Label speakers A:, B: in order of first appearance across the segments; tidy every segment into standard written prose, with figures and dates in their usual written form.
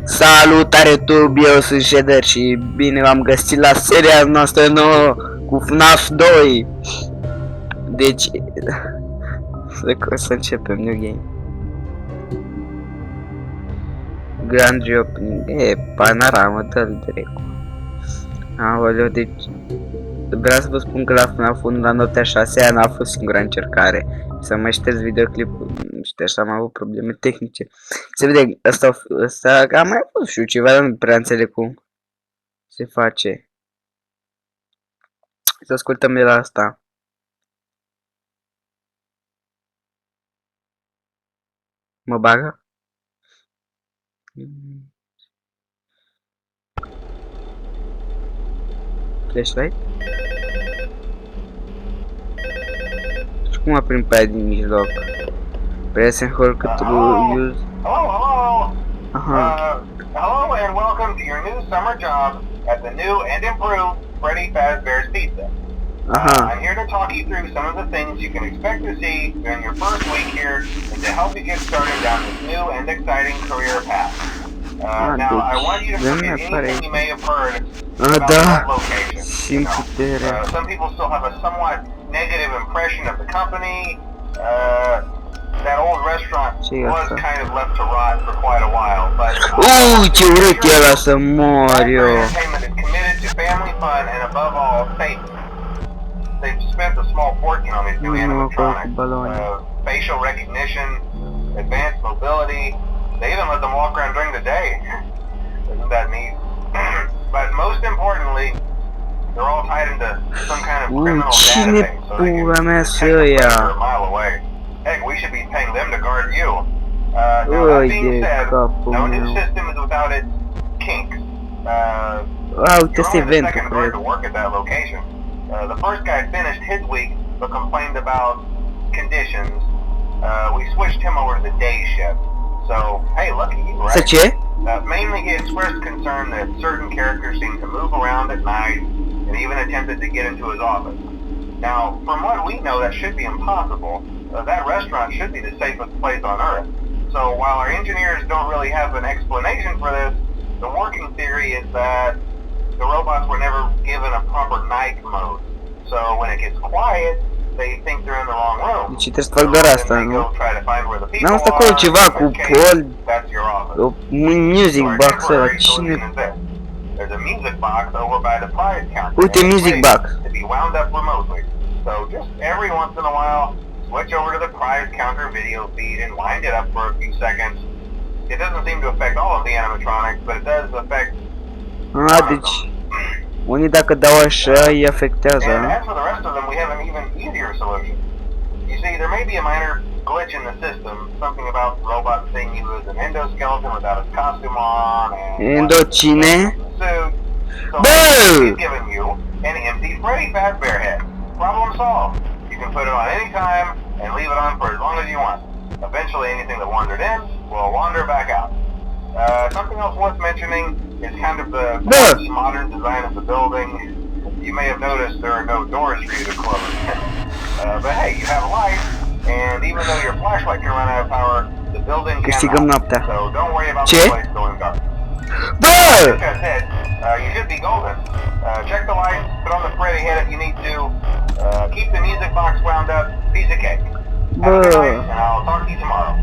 A: Salutare YouTube, eu sunt Sper și bine v-am găsit la seria noastră nouă cu FNAF 2. Deci, să începem new game. Grand reopening, panoramă, dă-l dracu. Aoleu, deci vreau să vă spun că la FNAF 1 la noaptea 6 n-a fost singura încercare. Să mai ștergi videoclipul, și așa am avut probleme tehnice. Se vede, ăsta am mai fost și eu ceva, dar nu prea înțeleg cum se face. Să ascultăm de la asta. Mă bagă? Flashlight? Și cum aprim pe aia din mijloc? Press and hold to use.
B: Hello.
A: Aha.
B: Hello and welcome to your new summer job at the new and improved Freddy's Pizza. I'm here to talk you through some of the things you can expect to see during your first week here and to help you get started down this new and exciting career path. Now, I want you to forget anything you may have heard about that location. Some people still have a somewhat negative impression of the company. That old restaurant was kind of left to rot for quite a while, but
A: ce urât era să mor eu.
B: Entertainment is committed to family fun and above all safety. They've spent a small fortune on these new animatronics, facial recognition, advanced mobility. They even let them walk around during the day. Isn't that neat? But most importantly, they're all tied into some kind of criminal database, so they can detect them a mile away. Heck, we should be paying them to guard you. Now that being said, no new system is without its kinks. You're only the second guard to work at that location. The first guy finished his week but complained about conditions. We switched him over to the day shift. So, hey, lucky you, right? Mainly he expressed concern that certain characters seem to move around at night and even attempted to get into his office. Now, from what we know, that should be impossible. That restaurant should be the safest place on Earth. So while our engineers don't really have an explanation for this, the working theory is that the robots were never given a proper night mode. So when it gets quiet, they think they're in the wrong room.
A: Deci trebuie să fac doar asta, nu? N-am asta acolo ceva cu Paul, music box ăla, cine?
B: There's a music box over by the prize counter.
A: Uite, music box.
B: To be wound up remotely. So just every once in a while, switch over to the prize counter video feed and wind it up for a few seconds. It doesn't seem to affect all of the animatronics, but it does affect
A: deci unii dacă dau așa îi afectează.
B: And as for the rest of them, we have an even easier solution. You see, there may be a minor glitch in the system, something about robots seeing you as an endoskeleton without its costume on and
A: Endocine?
B: suit. So we've given you an empty Freddy Fazbear head. Problem solved. You can put it on any time and leave it on for as long as you want. Eventually anything that wandered in will wander back out. Something else worth mentioning is kind of the modern design of the building. You may have noticed there are no doors for you to close. But hey, you have a light, and even though your flashlight can run out of power, the building cannot. So don't worry about the place going dark. Like I said, you should be golden. Check the lights, put on the Freddy head if you need to. Keep the music box wound up. Piece of cake. Have a good night, and I'll talk to you tomorrow.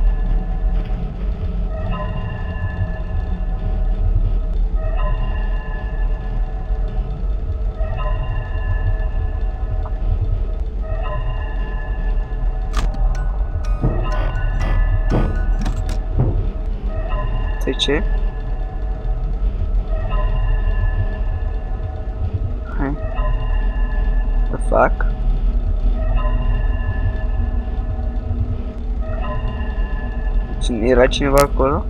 A: Ce? Hai. The fuck? Era cineva acolo?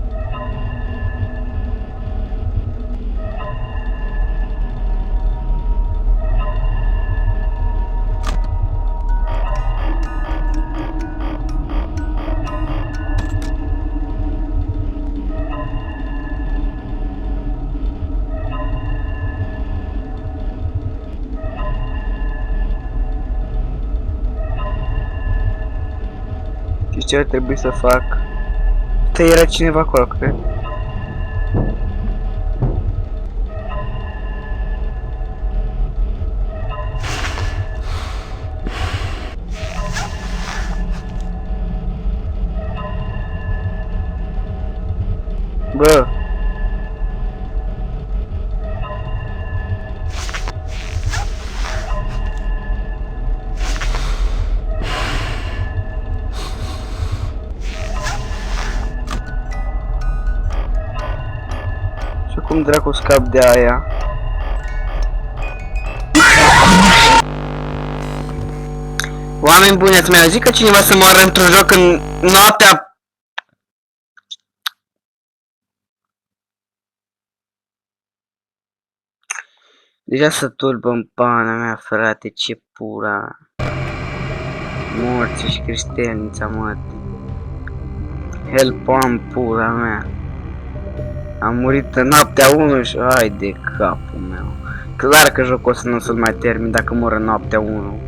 A: ce ar trebui să fac? Că era cineva acolo, cred. Bă! Și cum dracu scap de aia? Oameni buni, ați mai auzit că cineva să moară într-un joc în noaptea? Deja să turbă în pana mea, frate, ce pura. Morții și cristianița, mătii. Help-on, pura mea. Am murit în noaptea 1 și... Hai de capul meu. Clar că jocul ăsta nu o să-l mai termin dacă mor în noaptea 1.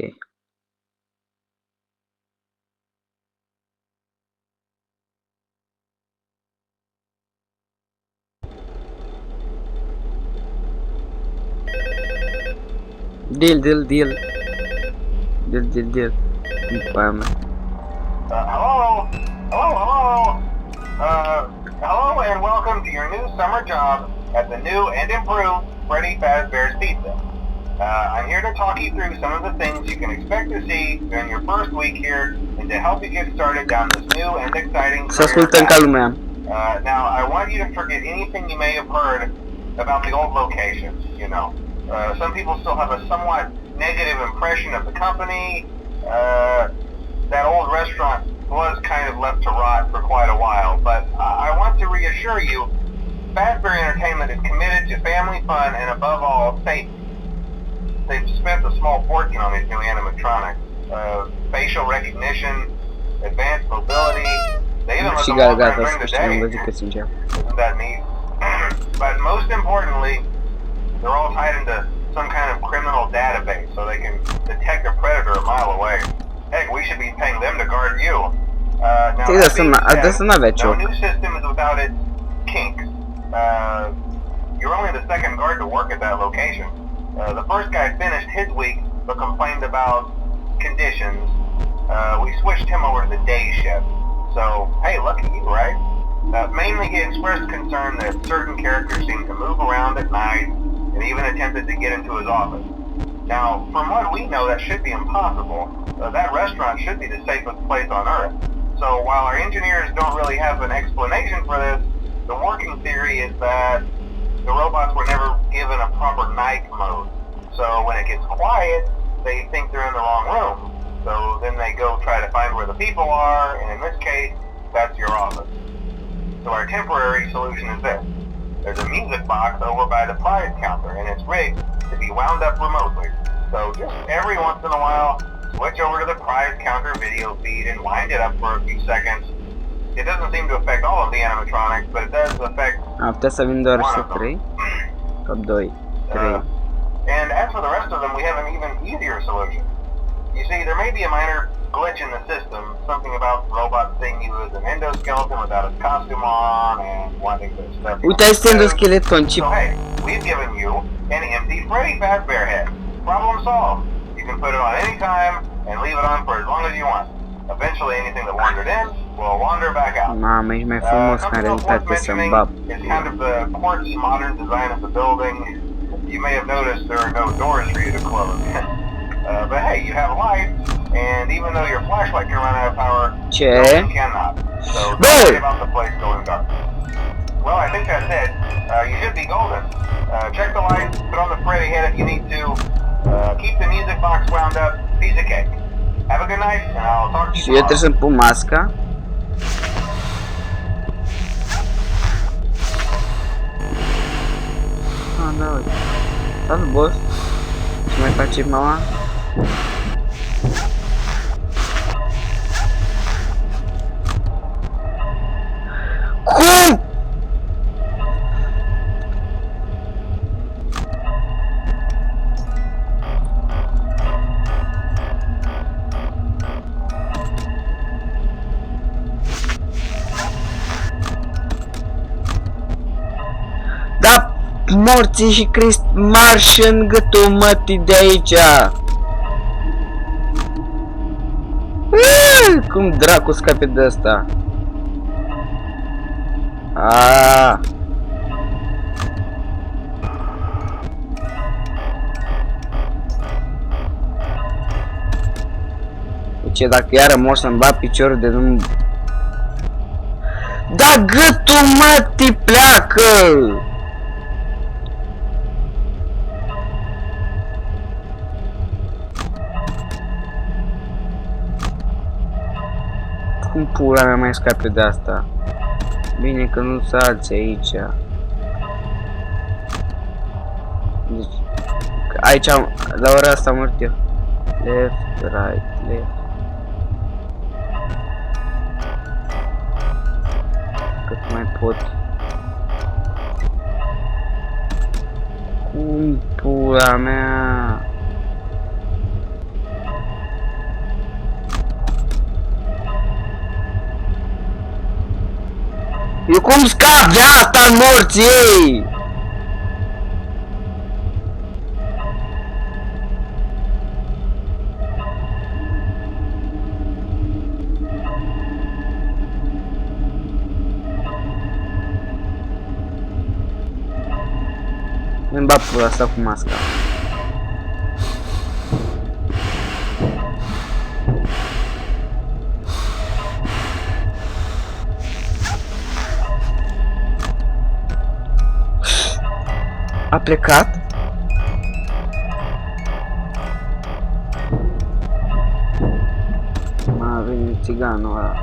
A: Ok. Deal. Deal. Hello?
B: Hello and welcome to your new summer job at the new and improved Freddy's Pizza. I'm here to talk you through some of the things you can expect to see during your first week here and to help you get started down this new and exciting career path. Now, I want you to forget anything you may have heard about the old locations, you know. Some people still have a somewhat negative impression of the company. That old restaurant was kind of left to rot for quite a while, but I want to reassure you, Fazbear Entertainment is committed to family fun and above all, safety. They've spent a small fortune on these new animatronics. Facial recognition, advanced mobility, they even let them walk around during the day. Isn't that neat? But most importantly, they're all tied into some kind of criminal database so they can detect a predator a mile away. Heck, we should be paying them to guard you. Now, no new system is without its kinks. You're only the second guard to work at that location. The first guy finished his week but complained about conditions. We switched him over to the day shift. So, hey, lucky you, right? Mainly he expressed concern that certain characters seem to move around at night and even attempted to get into his office. Now, from what we know, that should be impossible. That restaurant should be the safest place on Earth. So while our engineers don't really have an explanation for this, the working theory is that the robots were never given a proper night mode. So when it gets quiet, they think they're in the wrong room. So then they go try to find where the people are, and in this case, that's your office. So our temporary solution is this. There's a music box over by the prize counter, and it's rigged to be wound up remotely. So just every once in a while, switch over to the prize counter video feed and wind it up for a few seconds. It doesn't seem to affect all of the animatronics, but it does affect one of them. And as for the rest of them, we have an even easier solution. You see, there may be a minor glitch in the system, something about the robot seeing you as an endoskeleton without its costume on and wanting to stuff. So hey, we've given you an empty Freddy Fazbear head. Problem solved. You can put it on any time and leave it on for as long as you want. Eventually anything that wandered in will wander back out. Something else worth mentioning is kind of the quirky modern design of the building. You may have noticed there are no doors for you to close. But hey, you have lights, and even though your flashlight can run out of power, yours cannot. So don't worry about the place going dark. Well, I think that's it. You should be golden. Check the lights, put on the Freddy head if you need to. Keep the music box wound up. Piece of cake. Have a good night, and I'll talk to you tomorrow.
A: Trebuie să-mi pun masca. Da, uite. Salut, boss. Ce mai face mama? morții și Crist marș în gâtul mătii de aici! Cum dracu scape de asta? Aaaa! Ce dacă iară mor să-mi bat piciorul de nu... Da gâtul mătii pleacă! Cum pula mea mai scape de asta? Bine că nu sunt alții aici. Deci, aici, la ora asta am murit eu. Left, right, left. Cât mai pot. Cum pula mea? Eu cum scap de asta în morții ei? Îmi bat pula asta cu masca. A plecat? M-a venit țiganul ăla.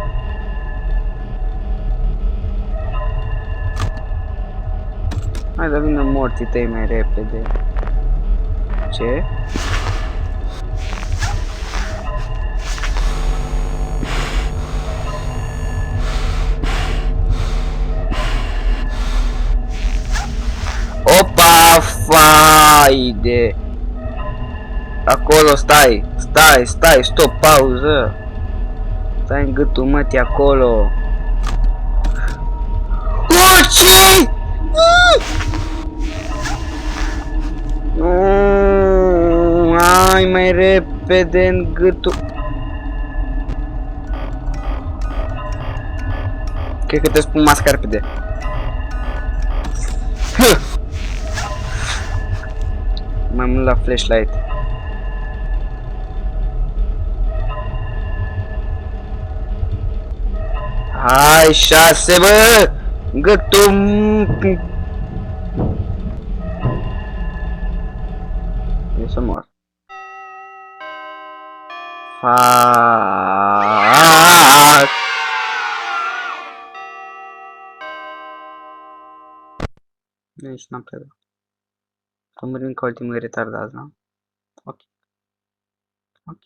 A: Hai să vină morții tăi mai repede. Ce? Opa, faide! Acolo, stai, stop, pauză! Stai în gâtul mătii acolo! Morții! Hai mai repede în gâtul. Cred că te spun masca repede. Mai mult la flashlight. Hai 6 bă! Gâtul. E să mor. Fuck. Nici n-am predat. Am murit ca ultimul retardat, da? Ok. Ok.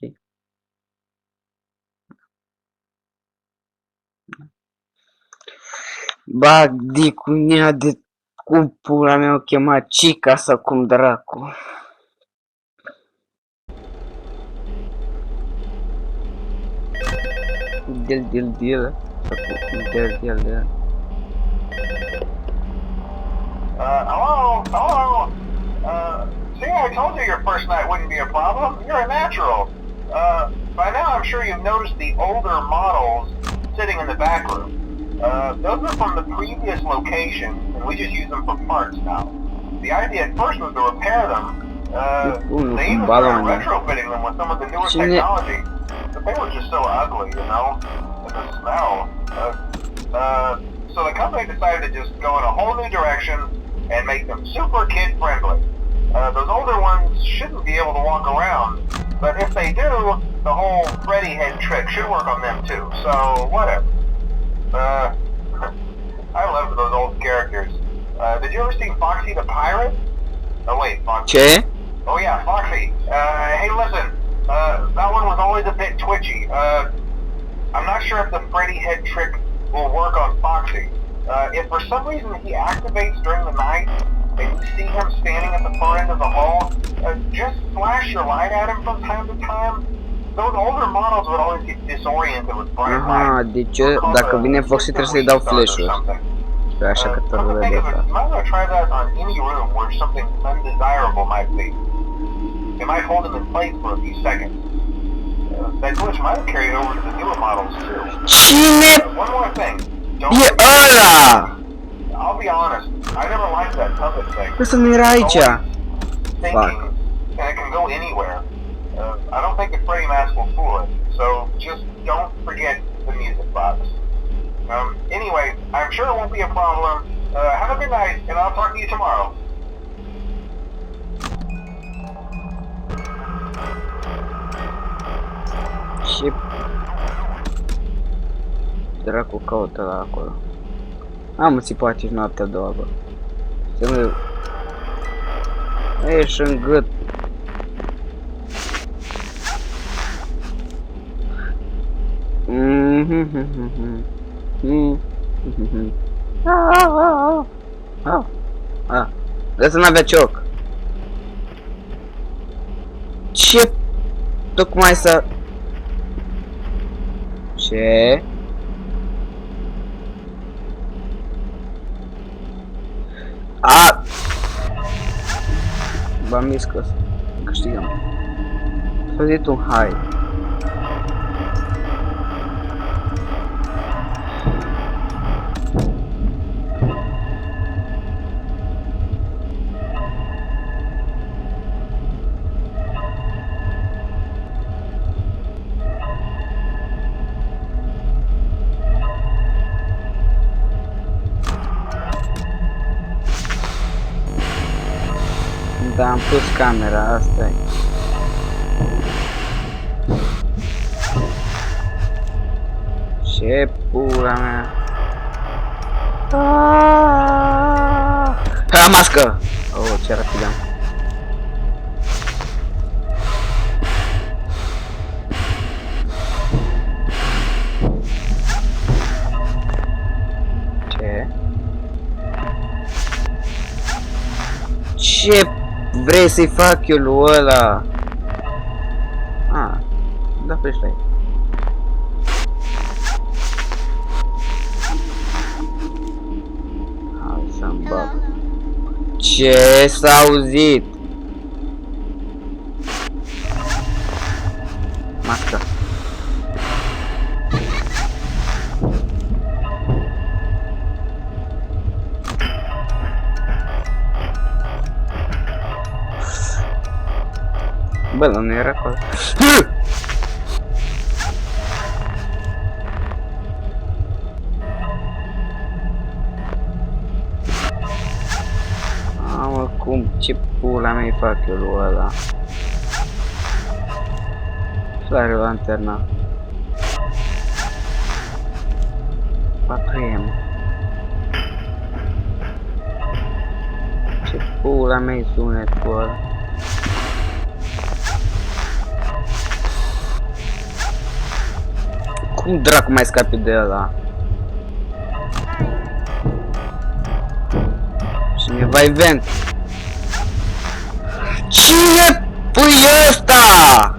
A: Ba, dicunea de cum pula mea o chema Cica sau cum dracu. Deal.
B: Hello? See, I told you your first night wouldn't be a problem. You're a natural. By now I'm sure you've noticed the older models sitting in the back room. Those are from the previous location, and we just use them for parts now. The idea at first was to repair them. They even started retrofitting them with some of the newer technology. But they were just so ugly, you know? And the smell. So the company decided to just go in a whole new direction and make them super kid-friendly. Those older ones shouldn't be able to walk around, but if they do, the whole Freddy head trick should work on them too, so whatever. I loved those old characters. Did you ever see Foxy the Pirate? Oh wait, Foxy.
A: Ce?
B: Oh yeah, Foxy. Hey listen, that one was always a bit twitchy. I'm not sure if the Freddy head trick will work on Foxy. If for some reason he activates during the night, and you see him standing at the far end of the hall, just flash your light at him from time to time. Those older models would always get disoriented with bright light.
A: Aha, deci dacă vine Foxy trebuie să-i dau flash-ul. Așa că tot
B: Come to
A: râde
B: think
A: de
B: of it,
A: asta.
B: you might want to try that on any room where something undesirable might be. It might hold them in place for a few seconds. That glitch might have carried over to the newer models too.
A: Cine
B: One more thing.
A: e ăla?
B: I'll be honest, I never liked that puppet thing.
A: Ăsta nu era aici.
B: Thinking, and it can go anywhere. I don't think the Freddy mask will fool it, so just don't forget the music box. Anyway, I'm sure it won't be a problem. Have a good night, and I'll talk to you tomorrow.
A: Ce dracu caută la acolo? Am țipat și noaptea a doua, bă. Să nu... Ești în gât. De să n-avea cioc. Ce? Tocmai să... Ce? A! V-am zis că câștigăm. S-a zis un hai. Da, am pus camera, asta e. Ce pula mea. Ha, mască! Oh, ce rapid am. Ce? Ce vrei să-i fac eu lui ăla? Ah, da, flashlight. Hai să-mi bag. Ce s-a auzit? Masca. Bă, nu era acolo. Mamă, cum, ce pula mea-i fac eu lui ăla? Soare lanterna. Patriem. Ce pula mea-i sunetul ăla? Cum dracu mai scapi de ăla? Cineva event. Cine pui ăsta?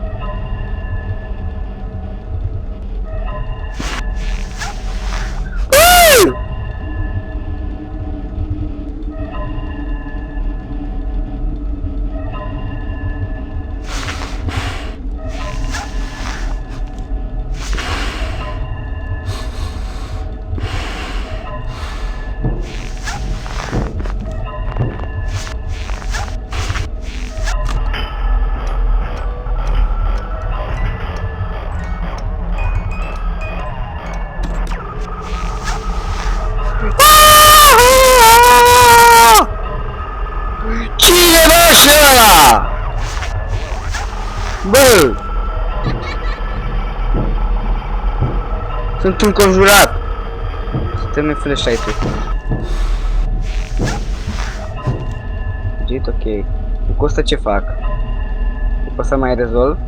A: Bă! Sunt înconjurat! Termin flashlight-ul. Git, ok. Cu asta ce fac? După să mai rezolv?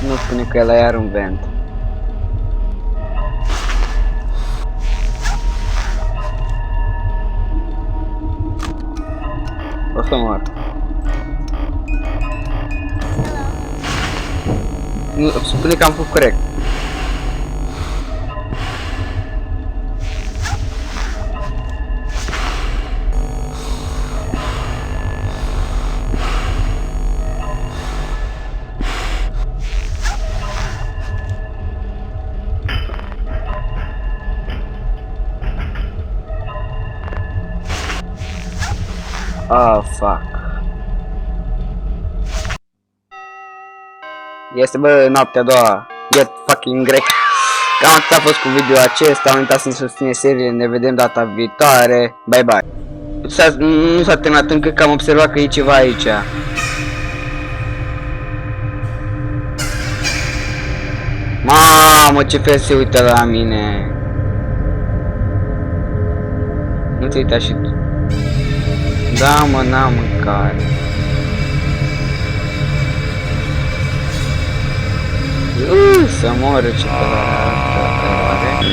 A: Nu spune că ăla iar un vent. O să mor. Spune că am făcut corect. Ah, fuck. Este, bă, noaptea a doua. Get fucking grec. Cam atât a fost cu video acesta. Nu uitați să susțineți seriile. Ne vedem data viitoare. Bye bye. Nu s-a terminat încă, că am observat că e ceva aici. Mamă, ce fel se uită la mine. Nu te uita și tu. Da, mă, n-am mâncare. Să moră ce tare.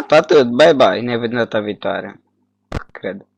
A: Atât, bye bye, ne vedem data viitoare. Cred.